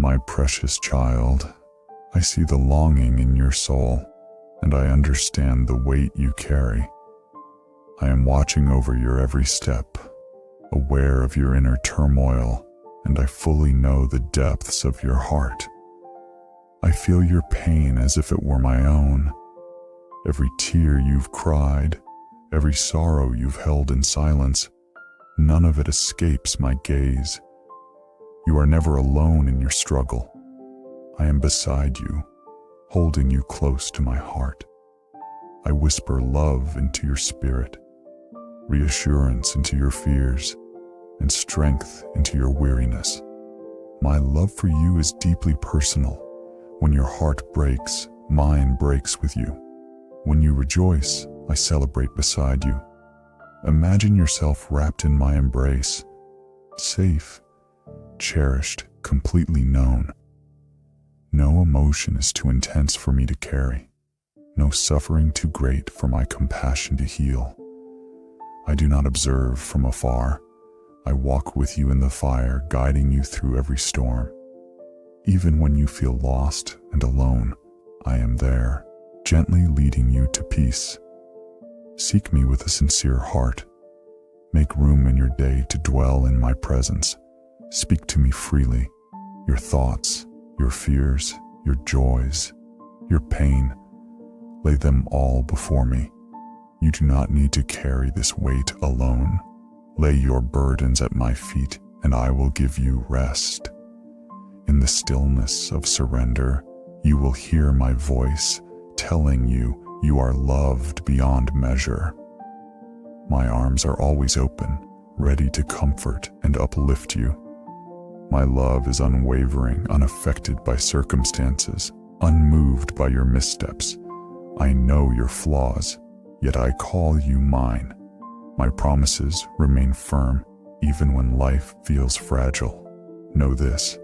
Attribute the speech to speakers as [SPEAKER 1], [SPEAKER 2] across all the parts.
[SPEAKER 1] My precious child, I see the longing in your soul, and I understand the weight you carry. I am watching over your every step, aware of your inner turmoil, and I fully know the depths of your heart. I feel your pain as if it were my own. Every tear you've cried, every sorrow you've held in silence, none of it escapes my gaze. You are never alone in your struggle. I am beside you, holding you close to my heart. I whisper love into your spirit, reassurance into your fears, and strength into your weariness. My love for you is deeply personal. When your heart breaks, mine breaks with you. When you rejoice, I celebrate beside you. Imagine yourself wrapped in my embrace, safe, cherished, completely known. No emotion is too intense for me to carry, no suffering too great for my compassion to heal. I do not observe from afar. I walk with you in the fire, guiding you through every storm. Even when you feel lost and alone, I am there, gently leading you to peace. Seek me with a sincere heart. Make room in your day to dwell in my presence. Speak to me freely, your thoughts, your fears, your joys, your pain. Lay them all before me. You do not need to carry this weight alone. Lay your burdens at my feet, and I will give you rest. In the stillness of surrender, you will hear my voice telling you you are loved beyond measure. My arms are always open, ready to comfort and uplift you. My love is unwavering, unaffected by circumstances, unmoved by your missteps. I know your flaws, yet I call you mine. My promises remain firm, even when life feels fragile. Know this,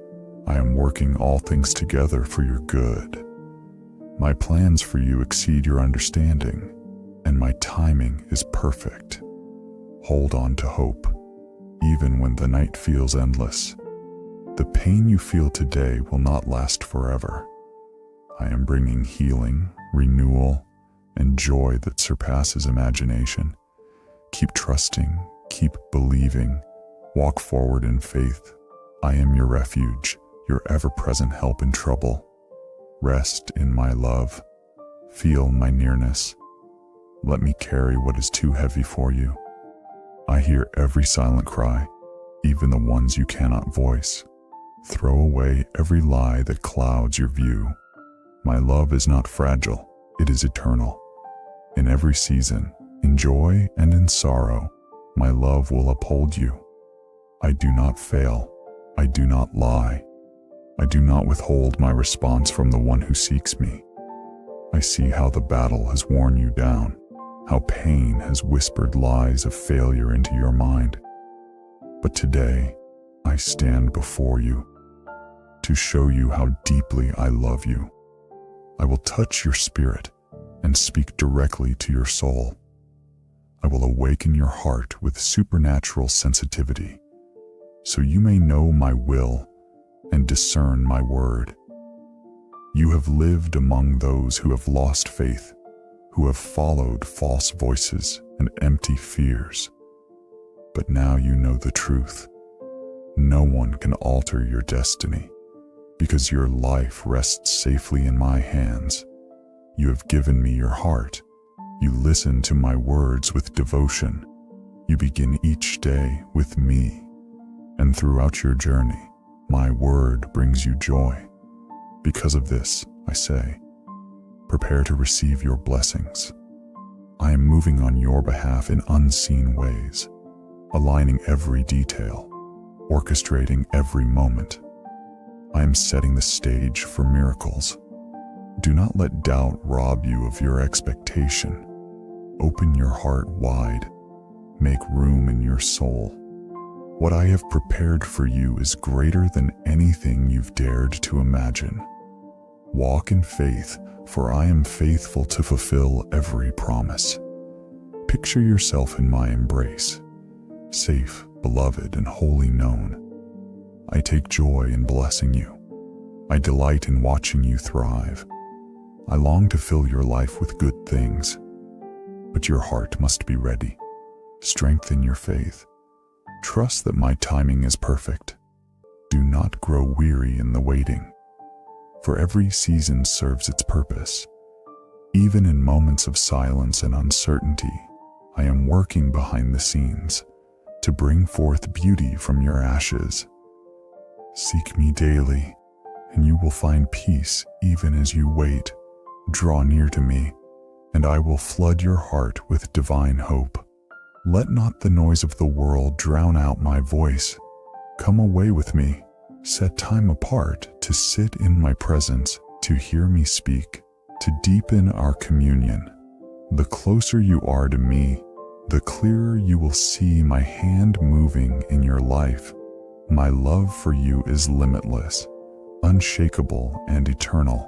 [SPEAKER 1] I am working all things together for your good. My plans for you exceed your understanding, and my timing is perfect. Hold on to hope, even when the night feels endless. The pain you feel today will not last forever. I am bringing healing, renewal, and joy that surpasses imagination. Keep trusting, keep believing, walk forward in faith. I am your refuge, your ever-present help in trouble. Rest in my love. Feel my nearness. Let me carry what is too heavy for you. I hear every silent cry, even the ones you cannot voice. Throw away every lie that clouds your view. My love is not fragile, it is eternal. In every season, in joy and in sorrow, my love will uphold you. I do not fail, I do not lie. I do not withhold my response from the one who seeks me. I see how the battle has worn you down, how pain has whispered lies of failure into your mind. But today, I stand before you to show you how deeply I love you. I will touch your spirit and speak directly to your soul. I will awaken your heart with supernatural sensitivity, so you may know my will and discern my word. You have lived among those who have lost faith, who have followed false voices and empty fears. But now you know the truth. No one can alter your destiny, because your life rests safely in my hands. You have given me your heart. You listen to my words with devotion. You begin each day with me, and throughout your journey, my word brings you joy. Because of this, I say, prepare to receive your blessings. I am moving on your behalf in unseen ways, aligning every detail, orchestrating every moment. I am setting the stage for miracles. Do not let doubt rob you of your expectation. Open your heart wide. Make room in your soul. What I have prepared for you is greater than anything you've dared to imagine. Walk in faith, for I am faithful to fulfill every promise. Picture yourself in my embrace, safe, beloved, and wholly known. I take joy in blessing you, I delight in watching you thrive. I long to fill your life with good things, but your heart must be ready. Strengthen your faith. Trust that my timing is perfect. Do not grow weary in the waiting, for every season serves its purpose. Even in moments of silence and uncertainty, I am working behind the scenes to bring forth beauty from your ashes. Seek me daily, and you will find peace even as you wait. Draw near to me, and I will flood your heart with divine hope. Let not the noise of the world drown out my voice. Come away with me. Set time apart to sit in my presence, to hear me speak, to deepen our communion. The closer you are to me, the clearer you will see my hand moving in your life. My love for you is limitless, unshakable and eternal.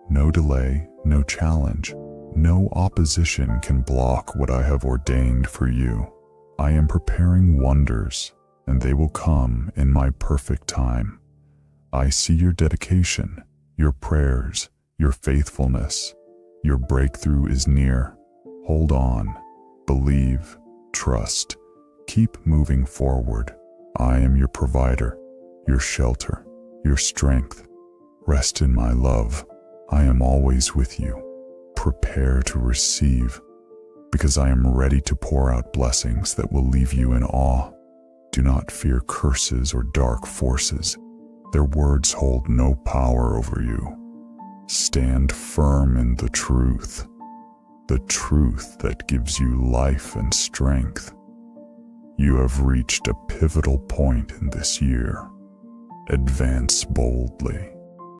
[SPEAKER 1] No delay, no challenge, no opposition can block what I have ordained for you. I am preparing wonders, and they will come in my perfect time. I see your dedication, your prayers, your faithfulness. Your breakthrough is near. Hold on, believe, trust. Keep moving forward. I am your provider, your shelter, your strength. Rest in my love. I am always with you. Prepare to receive, because I am ready to pour out blessings that will leave you in awe. Do not fear curses or dark forces. Their words hold no power over you. Stand firm in the truth that gives you life and strength. You have reached a pivotal point in this year. Advance boldly.